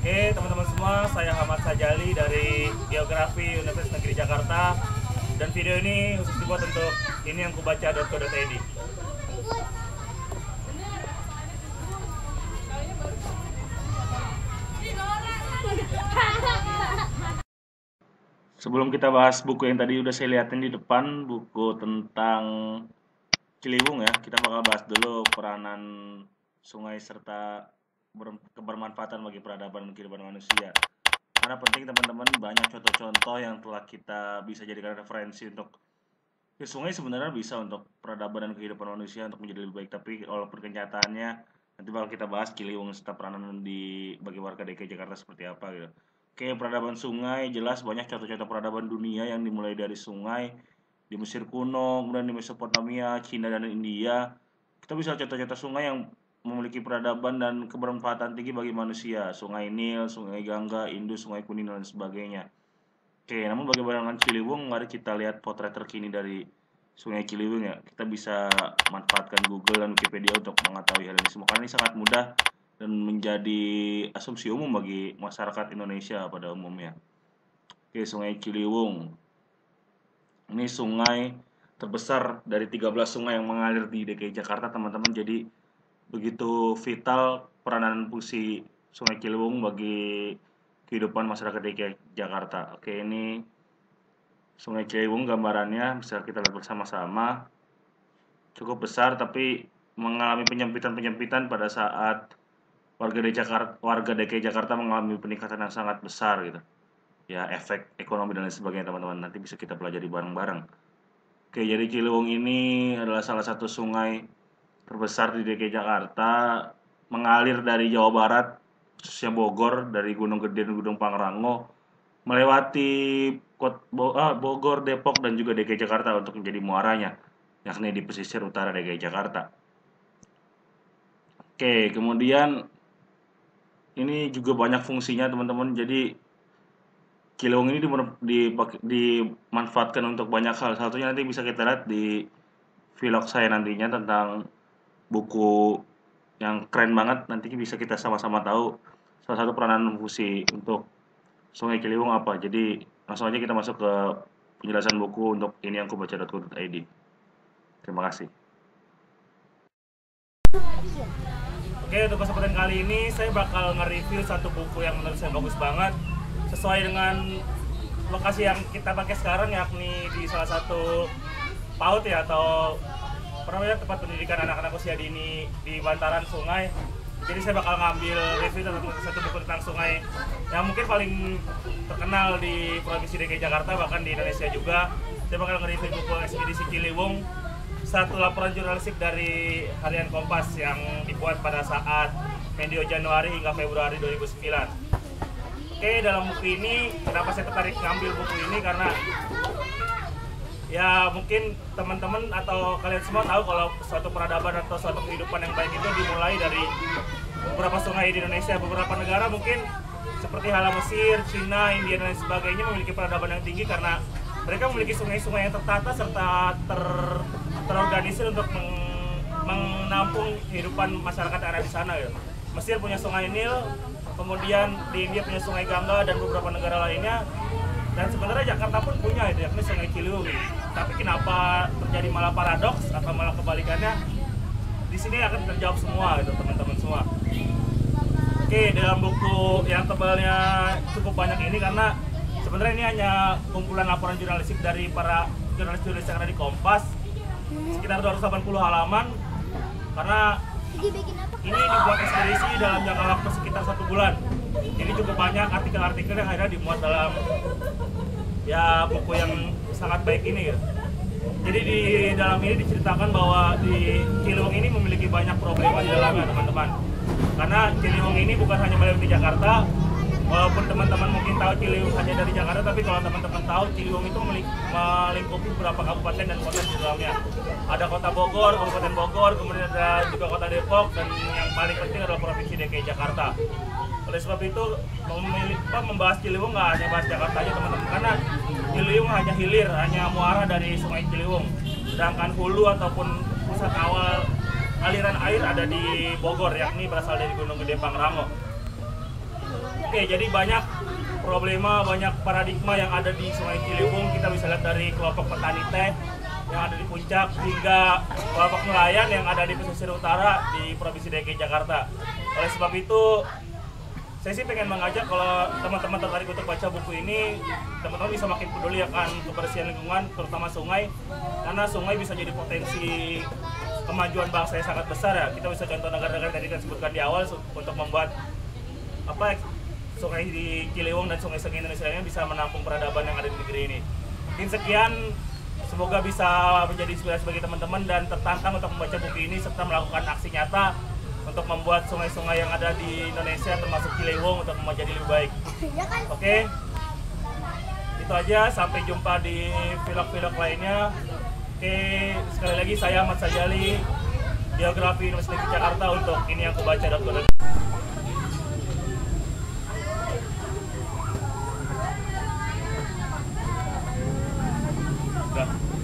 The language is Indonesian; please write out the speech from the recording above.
Oke, teman-teman semua, saya Ahmad Sajali dari Geografi Universitas Negeri Jakarta. Dan video ini khusus dibuat untuk ini yang kubaca.co.id. Sebelum kita bahas buku yang tadi udah saya lihatin di depan, buku tentang Ciliwung ya, kita bakal bahas dulu peranan sungai serta kebermanfaatan bagi peradaban dan kehidupan manusia. Karena penting teman-teman, banyak contoh-contoh yang telah kita bisa jadikan referensi untuk sungai sebenarnya bisa untuk peradaban dan kehidupan manusia untuk menjadi lebih baik, tapi walaupun kenyataannya nanti bakal kita bahas Ciliwung serta peranan bagi warga DKI Jakarta seperti apa gitu. Oke, peradaban sungai jelas banyak contoh-contoh peradaban dunia yang dimulai dari sungai di Mesir kuno, kemudian di Mesopotamia, Cina dan India. Kita bisa contoh-contoh sungai yang memiliki peradaban dan kebermanfaatan tinggi bagi manusia. Sungai Nil, Sungai Gangga, Indus, Sungai Kuning dan sebagainya. Oke, namun bagi barangan Ciliwung, mari kita lihat potret terkini dari Sungai Ciliwung ya. Kita bisa manfaatkan Google dan Wikipedia untuk mengetahui hal ini semua. Karena ini sangat mudah dan menjadi asumsi umum bagi masyarakat Indonesia pada umumnya. Oke, Sungai Ciliwung. Ini sungai terbesar dari 13 sungai yang mengalir di DKI Jakarta, teman-teman. Jadi begitu vital peranan fungsi Sungai Ciliwung bagi kehidupan masyarakat DKI Jakarta. Oke, ini Sungai Ciliwung gambarannya bisa kita lihat bersama-sama. Cukup besar tapi mengalami penyempitan-penyempitan pada saat warga DKI Jakarta mengalami peningkatan yang sangat besar gitu. Ya, efek ekonomi dan lain sebagainya teman-teman, nanti bisa kita pelajari bareng-bareng. Oke, jadi Ciliwung ini adalah salah satu sungai terbesar di DKI Jakarta, mengalir dari Jawa Barat, khususnya Bogor, dari Gunung Gede dan Gunung Pangrango, melewati Bogor, Depok, dan juga DKI Jakarta untuk menjadi muaranya, yakni di pesisir utara DKI Jakarta. Oke, kemudian ini juga banyak fungsinya teman-teman. Jadi Ciliwung ini dimanfaatkan untuk banyak hal. Satunya nanti bisa kita lihat di vlog saya nantinya tentang buku yang keren banget. Nanti bisa kita sama-sama tahu salah satu peranan fungsi untuk Sungai Ciliwung apa. Jadi langsung aja kita masuk ke penjelasan buku untuk ini yang kubaca.co.id. Terima kasih. Oke, untuk kesempatan kali ini saya bakal nge-review satu buku yang menurut saya bagus banget, sesuai dengan lokasi yang kita pakai sekarang, yakni di salah satu PAUD ya, atau tempat pendidikan anak-anak usia dini di bantaran sungai. Jadi saya bakal ngambil review tentang satu buku tentang sungai yang mungkin paling terkenal di Provinsi DKI Jakarta, bahkan di Indonesia juga. Saya bakal nge-review buku Ekspedisi Ciliwung, satu laporan jurnalistik dari Harian Kompas yang dibuat pada saat medio Januari hingga Februari 2009. Oke, dalam buku ini, kenapa saya tertarik ngambil buku ini, karena ya mungkin teman-teman atau kalian semua tahu kalau suatu peradaban atau suatu kehidupan yang baik itu dimulai dari beberapa sungai di Indonesia. Beberapa negara mungkin seperti halnya Mesir, Cina, India dan sebagainya memiliki peradaban yang tinggi karena mereka memiliki sungai-sungai yang tertata serta terorganisir untuk menampung kehidupan masyarakat yang ada di sana ya. Mesir punya sungai Nil, kemudian di India punya sungai Gangga dan beberapa negara lainnya. Dan sebenarnya Jakarta pun punya itu, yakni Sungai Ciliwung. Tapi kenapa terjadi malah paradoks atau malah kebalikannya? Di sini akan terjawab semua gitu teman-teman semua. Oke, dalam buku yang tebalnya cukup banyak ini karena sebenarnya ini hanya kumpulan laporan jurnalistik dari para jurnalis-jurnalis yang ada di Kompas, sekitar 280 halaman, karena ini dibuat ekspedisi dalam jangka waktu sekitar 1 bulan. Ini cukup banyak artikel-artikel yang akhirnya dimuat dalam ya buku yang sangat baik ini ya. Jadi di dalam ini diceritakan bahwa di Ciliwung ini memiliki banyak problema di dalamnya teman-teman. Karena Ciliwung ini bukan hanya melewati Jakarta, walaupun teman-teman mungkin tahu Ciliwung hanya dari Jakarta, tapi kalau teman-teman tahu Ciliwung itu melingkupi beberapa kabupaten dan kota di dalamnya. Ada kota Bogor, Kabupaten Bogor, kemudian ada juga kota Depok, dan yang paling penting adalah Provinsi DKI Jakarta. Oleh sebab itu membahas Ciliwung nggak hanya bahas Jakarta aja teman-teman, karena Ciliwung hanya hilir, hanya muara dari Sungai Ciliwung. Sedangkan hulu ataupun pusat awal aliran air ada di Bogor, yakni berasal dari Gunung Gede Pangrango. Oke, jadi banyak problema, banyak paradigma yang ada di Sungai Ciliwung. Kita bisa lihat dari kelompok petani teh yang ada di puncak hingga kelompok nelayan yang ada di pesisir utara di Provinsi DKI Jakarta. Oleh sebab itu, saya sih pengen mengajak kalau teman-teman tertarik untuk baca buku ini, teman-teman bisa makin peduli akan kebersihan lingkungan, terutama sungai, karena sungai bisa jadi potensi kemajuan bangsa yang sangat besar ya. Kita bisa contoh negara-negara yang tadi kita sebutkan di awal untuk membuat sungai di Ciliwung dan sungai-sungai Indonesia ini bisa menampung peradaban yang ada di negeri ini. Mungkin sekian, semoga bisa menjadi inspirasi bagi teman-teman dan tertantang untuk membaca buku ini serta melakukan aksi nyata untuk membuat sungai-sungai yang ada di Indonesia termasuk Ciliwung untuk menjadi lebih baik. Oke, itu aja, sampai jumpa di vlog-vlog lainnya. Oke, sekali lagi saya Ahmad Sajali, Geografi Universitas Jakarta untuk ini yang kubaca.co. Udah.